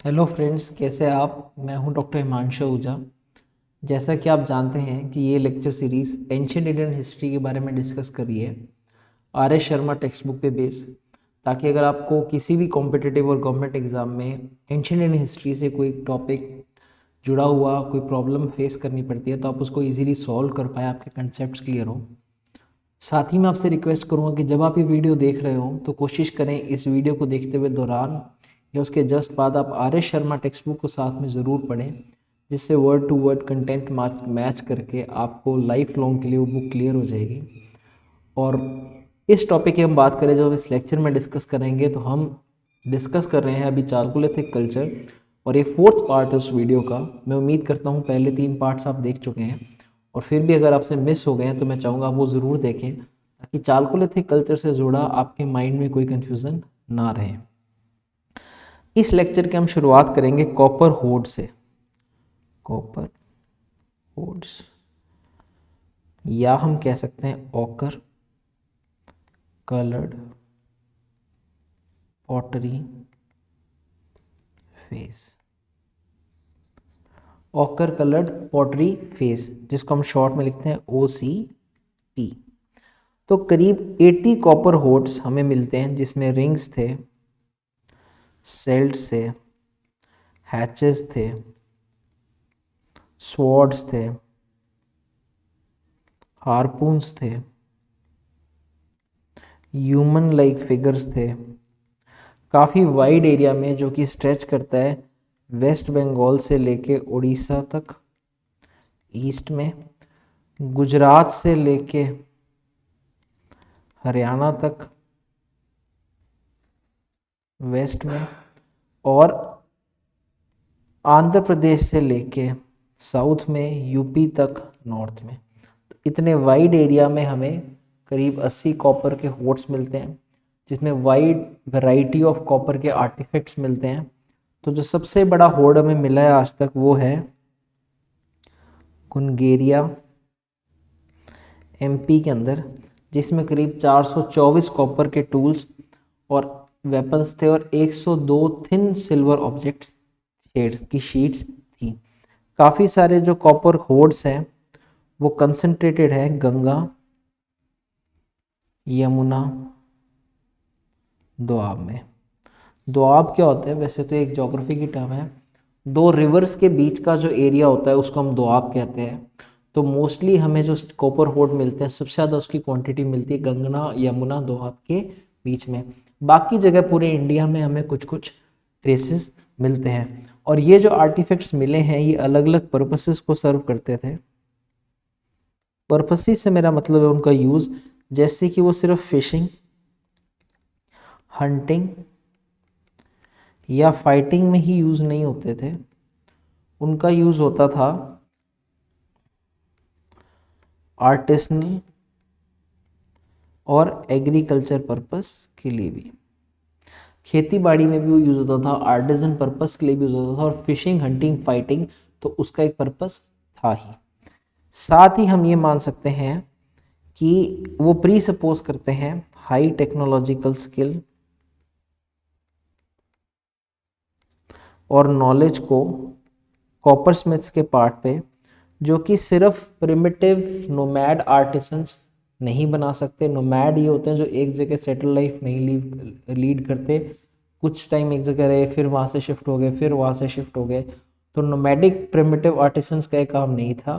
Hello friends, कैसे आप। मैं हूं डॉक्टर हिमांशु आहूजा। जैसा कि आप जानते हैं कि ये lecture series ancient Indian history के बारे में डिस्कस कर रही है are S Sharma text book पे बेस, ताकि अगर आपको किसी भी कॉम्पिटिटिव और गवर्नमेंट एग्ज़ाम में एंशिएंट इंडियन हिस्ट्री से कोई टॉपिक जुड़ा हुआ कोई प्रॉब्लम फेस करनी पड़ती है तो आप उसको ईजिली सॉल्व कर पाए, आपके कंसेप्ट क्लियर हो। साथ ही मैं आपसे रिक्वेस्ट करूंगा कि जब आप ये वीडियो देख रहे हो तो कोशिश करें इस वीडियो को देखते हुए दौरान या उसके जस्ट बाद आप R S Sharma text book को साथ में ज़रूर पढ़ें, जिससे word to word content match करके आपको लाइफ लॉन्ग के लिए वो बुक क्लियर हो जाएगी। और इस टॉपिक की हम बात करें जो इस लेक्चर में डिस्कस करेंगे, तो हम डिस्कस कर रहे हैं अभी चालकोलिथिक कल्चर और ये फोर्थ पार्ट है उस वीडियो का। मैं उम्मीद करता हूँ पहले 3 पार्ट्स आप देख चुके हैं, और फिर भी अगर आपसे मिस हो गए हैं तो मैं चाहूँगा आप वो ज़रूर देखें, ताकि चालकोलिथिक कल्चर से जुड़ा आपके माइंड में कोई कन्फ्यूज़न ना रहे। इस लेक्चर की हम शुरुआत करेंगे कॉपर होड से। कॉपर होड्स, या हम कह सकते हैं occur coloured pottery face. Occur coloured pottery face, जिसको हम शॉर्ट में लिखते हैं OCP। तो करीब 80 कॉपर होड्स हमें मिलते हैं, जिसमें रिंग्स थे, सेल्ट्स थे, हैचेस थे, स्वॉर्ड्स थे, हार्पून्स थे, ह्यूमन लाइक फिगर्स थे। काफ़ी वाइड एरिया में, जो कि स्ट्रेच करता है वेस्ट बंगाल से लेके उड़ीसा तक ईस्ट में, गुजरात से लेके हरियाणा तक वेस्ट में, और आंध्र प्रदेश से लेके साउथ में यूपी तक नॉर्थ में। तो इतने वाइड एरिया में हमें करीब 80 कॉपर के होड्स मिलते हैं, जिसमें वाइड वैरायटी ऑफ कॉपर के आर्टिफैक्ट्स मिलते हैं। तो जो सबसे बड़ा होड हमें मिला है आज तक वो है कुनगेरिया MP के अंदर, जिसमें करीब 424 कॉपर के टूल्स और वेपन्स थे और 102 थिन सिल्वर ऑब्जेक्ट्स शेड्स की शीट्स थी। काफ़ी सारे जो कॉपर होड्स हैं वो कंसंट्रेटेड है गंगा, यमुना, दोआब में। दोआब क्या होता है? वैसे तो एक ज्योग्राफी की टर्म है। 2 रिवर्स के बीच का जो एरिया होता है उसको हम दोआब कहते हैं। तो मोस्टली हमें जो कॉपर होड मिलते हैं, सबसे ज़्यादा उसकी क्वांटिटी मिलती है गंगा, यमुना, दोआब के बीच में। बाकी जगह पूरे इंडिया में हमें कुछ कुछ ट्रेसेस मिलते हैं। और ये जो आर्टिफैक्ट्स मिले हैं ये अलग अलग पर्पसेस को सर्व करते थे। पर्पसेस से मेरा मतलब है उनका यूज़, जैसे कि वो सिर्फ फिशिंग, हंटिंग या फाइटिंग में ही यूज़ नहीं होते थे। उनका यूज़ होता था आर्टिसनल और एग्रीकल्चर पर्पस के लिए भी। खेती बाड़ी में भी वो यूज़ होता था, आर्टिजन पर्पस के लिए भी यूज़ होता था, और फिशिंग, हंटिंग, फाइटिंग तो उसका एक पर्पस था ही। साथ ही हम ये मान सकते हैं कि वो प्री सपोज करते हैं हाई टेक्नोलॉजिकल स्किल और नॉलेज को कॉपर स्मिथ्स के पार्ट पे, जो कि सिर्फ प्रिमिटिव नोमैड आर्टिसंस नहीं बना सकते। नोमैड ये होते हैं जो एक जगह सेटल लाइफ नहीं लीड करते, कुछ टाइम एक जगह रहे, फिर वहाँ से शिफ्ट हो गए, फिर वहाँ से शिफ्ट हो गए। तो नोमैडिक प्रिमिटिव आर्टिसंस का एक काम नहीं था।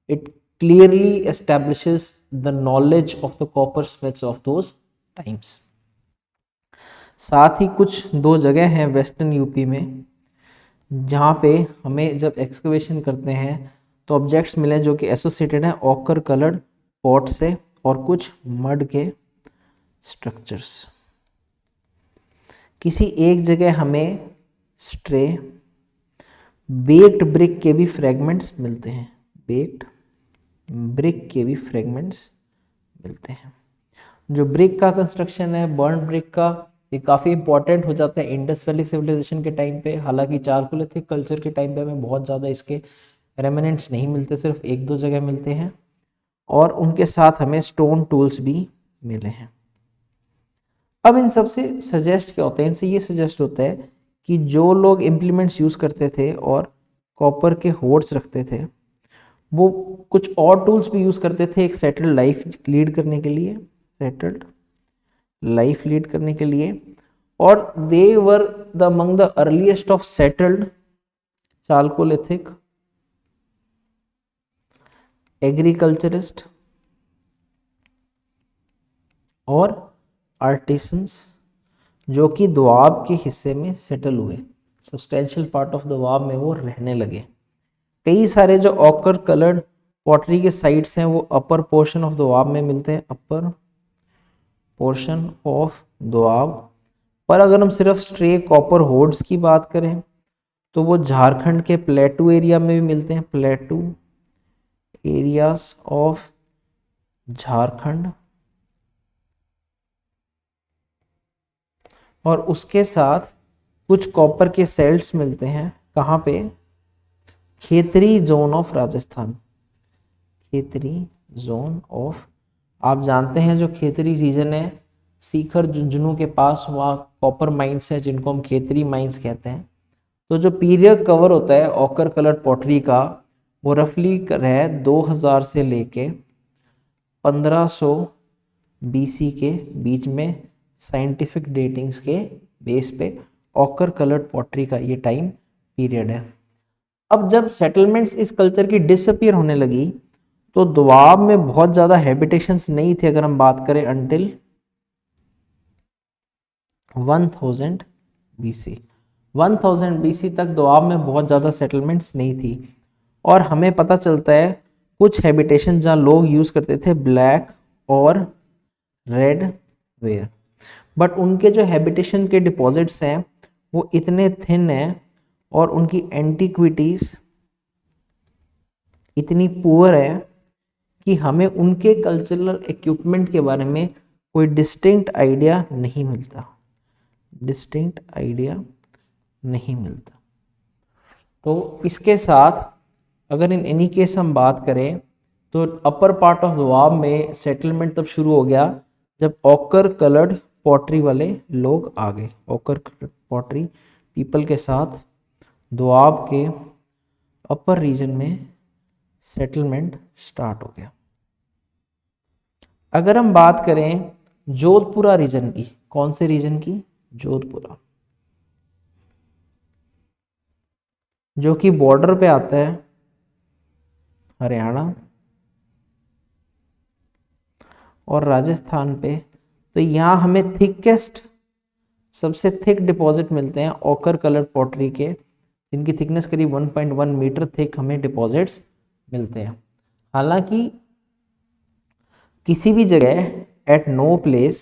It clearly establishes the knowledge of the copper Smiths of those times. साथ ही कुछ 2 जगह हैं वेस्टर्न यूपी में जहाँ पे हमें जब एक्सकवेशन करते हैं तो ऑब्जेक्ट्स मिले जो कि एसोसिएटेड हैं ऑकर कलर्ड पॉट से और कुछ मड के स्ट्रक्चर्स। किसी एक जगह हमें स्ट्रे बेक्ड ब्रिक के भी फ्रेगमेंट्स मिलते हैं, बेक्ड ब्रिक के भी फ्रेगमेंट्स मिलते हैं। जो ब्रिक का कंस्ट्रक्शन है, बर्न ब्रिक का, ये काफ़ी इंपॉर्टेंट हो जाता है इंडस वैली सिविलाइजेशन के टाइम पे। हालांकि चालकोलिथिक कल्चर के टाइम पे हमें बहुत ज़्यादा इसके रेमिनेंट्स नहीं मिलते, सिर्फ 1-2 जगह मिलते हैं, और उनके साथ हमें स्टोन टूल्स भी मिले हैं। अब इन सब से सजेस्ट क्या होता है? इनसे ये सजेस्ट होता है कि जो लोग इम्प्लीमेंट्स यूज़ करते थे और कॉपर के होर्ड्स रखते थे, वो कुछ और टूल्स भी यूज़ करते थे एक सेटल्ड लाइफ लीड करने के लिए, सेटल्ड लाइफ लीड करने के लिए। और they were the among the earliest of settled chalcolithic agriculturist और आर्टिसंस जो कि दोआब के हिस्से में सेटल हुए, सब्सटेंशियल पार्ट ऑफ दोआब में वो रहने लगे। कई सारे जो ऑकर कलर्ड पॉटरी के साइट्स हैं वो अपर पोर्शन ऑफ दोआब में मिलते हैं, अपर पोर्शन ऑफ दोआब। पर अगर हम सिर्फ स्ट्रे कॉपर होर्ड्स की बात करें तो वो झारखंड के प्लेटू एरिया में भी मिलते हैं, प्लेटू एरियाज ऑफ झारखंड। और उसके साथ कुछ कॉपर के सेल्ट्स मिलते हैं कहाँ पे, Khetri zone of Rajasthan, Khetri zone of, आप जानते हैं जो खेतरी रीजन है सीकर झुंझुनू के पास, वहाँ कॉपर माइंस है जिनको हम खेतरी माइंस कहते हैं। तो जो पीरियड कवर होता है ऑकर कलर्ड पॉटरी का वो रफली है 2000 से लेके 1500 BC के बीच में, साइंटिफिक डेटिंग्स के बेस पे ऑकर कलर्ड पॉटरी का ये टाइम पीरियड है। अब जब सेटलमेंट्स इस कल्चर की डिसअपीयर होने लगी तो दोआब में बहुत ज़्यादा हैबिटेशंस नहीं थे। अगर हम बात करें अंटिल 1000 BC, 1000 BC तक दोआब में बहुत ज़्यादा सेटलमेंट्स नहीं थी। और हमें पता चलता है कुछ हैबिटेशन जहाँ लोग यूज़ करते थे ब्लैक और रेड वेयर, बट उनके जो हैबिटेशन के डिपॉजिट्स हैं वो इतने थिन हैं और उनकी एंटीक्विटीज़ इतनी पुअर है कि हमें उनके कल्चरल इक्विपमेंट के बारे में कोई डिस्टिंक्ट आइडिया नहीं मिलता, डिस्टिंक्ट आइडिया नहीं मिलता। तो इसके साथ अगर इन एनी केस हम बात करें तो अपर पार्ट ऑफ दोआब में सेटलमेंट तब शुरू हो गया जब ऑकर कलर्ड पॉटरी वाले लोग आ गए। ऑकर कलर्ड पॉटरी पीपल के साथ दोआब के अपर रीजन में सेटलमेंट स्टार्ट हो गया। अगर हम बात करें जोधपुरा रीजन की, कौन से रीजन की, जोधपुरा, जो कि बॉर्डर पे आता है हरियाणा और राजस्थान पे। तो यहाँ हमें थिकेस्ट, सबसे थिक डिपॉजिट मिलते हैं ऑकर कलर्ड पॉटरी के, जिनकी थिकनेस करीब 1.1 मीटर थिक हमें डिपॉजिट्स मिलते हैं। हालांकि किसी भी जगह एट नो प्लेस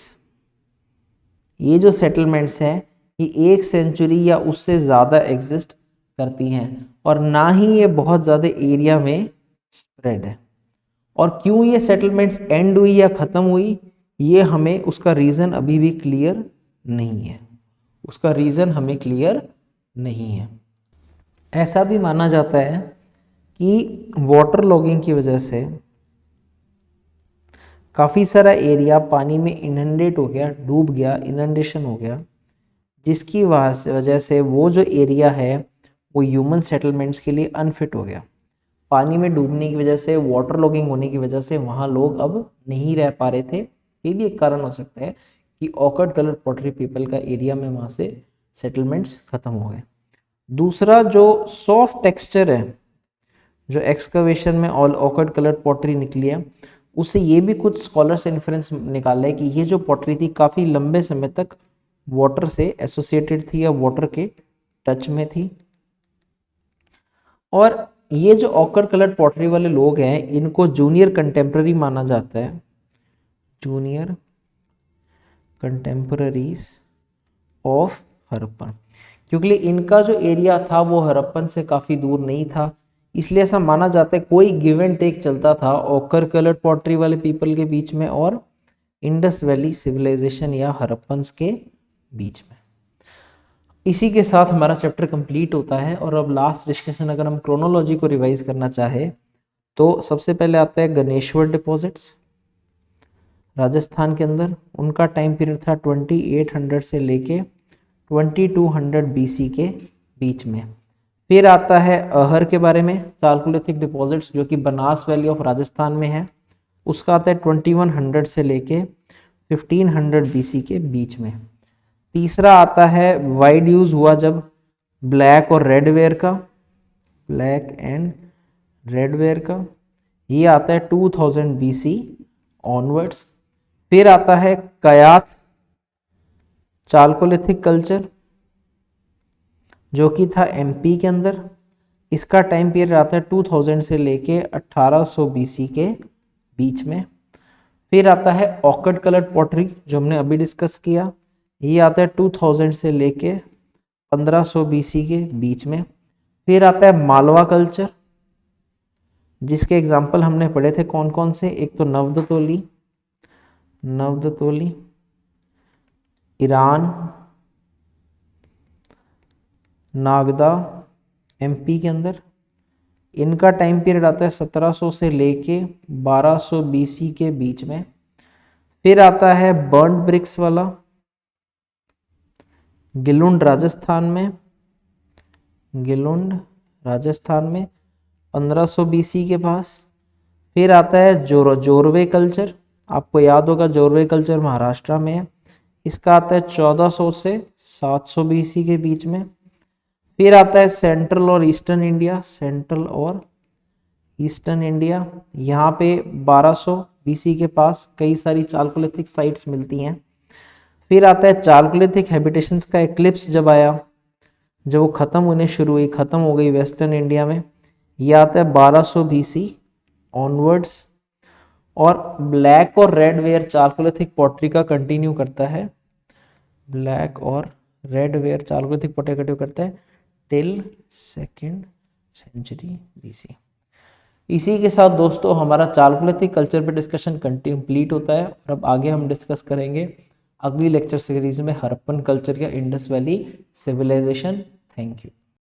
ये जो सेटलमेंट्स हैं ये 1 सेंचुरी या उससे ज़्यादा एग्जिस्ट करती हैं और ना ही ये बहुत ज़्यादा एरिया में स्प्रेड है। और क्यों ये सेटलमेंट्स एंड हुई या ख़त्म हुई ये हमें उसका रीज़न अभी भी क्लियर नहीं है, उसका रीज़न हमें क्लियर नहीं है। ऐसा भी माना जाता है कि वाटर लॉगिंग की वजह से काफ़ी सारा एरिया पानी में इनंडेट हो गया, डूब गया, इनंडेशन हो गया, जिसकी वजह से वो जो एरिया है वो ह्यूमन सेटलमेंट्स के लिए अनफिट हो गया। पानी में डूबने की वजह से, वाटर लॉगिंग होने की वजह से वहाँ लोग अब नहीं रह पा रहे थे। ये भी एक कारण हो सकता है कि ऑकर्ड कलर पॉटरी पीपल का एरिया में वहाँ से सेटलमेंट्स ख़त्म हो गए। दूसरा जो सॉफ्ट टेक्सचर है जो एक्सकवेशन में ऑल ऑकर्ड कलर पॉटरी निकली है, उससे ये भी कुछ स्कॉलर्स इन्फ्रेंस निकाला है कि ये जो पॉटरी थी काफ़ी लंबे समय तक वाटर से एसोसिएटेड थी या वाटर के टच में थी। और ये जो ऑकर कलर्ड पॉटरी वाले लोग हैं इनको जूनियर कंटेम्प्रेरी माना जाता है, जूनियर कंटेम्प्रेरीज ऑफ हड़प्पन, क्योंकि इनका जो एरिया था वो हड़प्पन से काफ़ी दूर नहीं था, इसलिए ऐसा माना जाता है कोई गिव एंड टेक चलता था ऑकर कलर्ड पॉटरी वाले पीपल के बीच में और इंडस वैली सिविलाइजेशन या हड़प्पन्स के बीच में। इसी के साथ हमारा चैप्टर कंप्लीट होता है। और अब लास्ट डिस्कशन, अगर हम क्रोनोलॉजी को रिवाइज करना चाहे तो सबसे पहले आता है गणेश्वर डिपॉजिट्स राजस्थान के अंदर। उनका टाइम पीरियड था 2800 से लेके 2200 BC के बीच में। फिर आता है अहर के बारे में, चालकोलिथिक डिपॉजिट्स जो कि बनास वैली ऑफ राजस्थान में है, उसका आता है 2100 से लेके 1500 BC के बीच में। तीसरा आता है वाइड यूज हुआ जब ब्लैक और रेड वेयर का, ब्लैक एंड रेड वेयर का, ये आता है 2000 BC ऑनवर्ड्स। फिर आता है कयाथ चालकोलिथिक कल्चर जो कि था एमपी के अंदर, इसका टाइम पीरियड आता है 2000 से लेके 1800 BC के बीच में। फिर आता है ऑकर्ड कलर्ड पॉटरी जो हमने अभी डिस्कस किया, ये आता है 2000 से लेके 1500 BC के बीच में। फिर आता है मालवा कल्चर जिसके एग्जाम्पल हमने पढ़े थे कौन कौन से, एक तो नवदतोली, ईरान, नागदा एमपी के अंदर, इनका टाइम पीरियड आता है 1700 से लेके 1200 BC के बीच में। फिर आता है बर्न ब्रिक्स वाला गिलुंड राजस्थान में, 1500 BC के पास। फिर आता है जोरवे कल्चर, आपको याद होगा जोरवे कल्चर महाराष्ट्र में है, इसका आता है 1400 से 700 BC के बीच में। फिर आता है सेंट्रल और ईस्टर्न इंडिया, यहाँ पे 1200 BC के पास कई सारी चालकोलिथिक साइट्स मिलती हैं। फिर आता है चालकोलिथिक हैबिटेशंस का एक्लिप्स जब आया, जब वो खत्म हो गई वेस्टर्न इंडिया में, ये आता है 1200 BC ऑनवर्ड्स। और ब्लैक और रेड वेयर चालकोलिथिक पॉटरी का कंटिन्यू करता है, टिल 2nd century BC। इसी के साथ दोस्तों हमारा चालकोलिथिक कल्चर पे डिस्कशन कंप्लीट होता है और अब आगे हम डिस्कस करेंगे अगली लेक्चर सीरीज में हड़प्पन कल्चर या Indus valley civilisation. Thank you.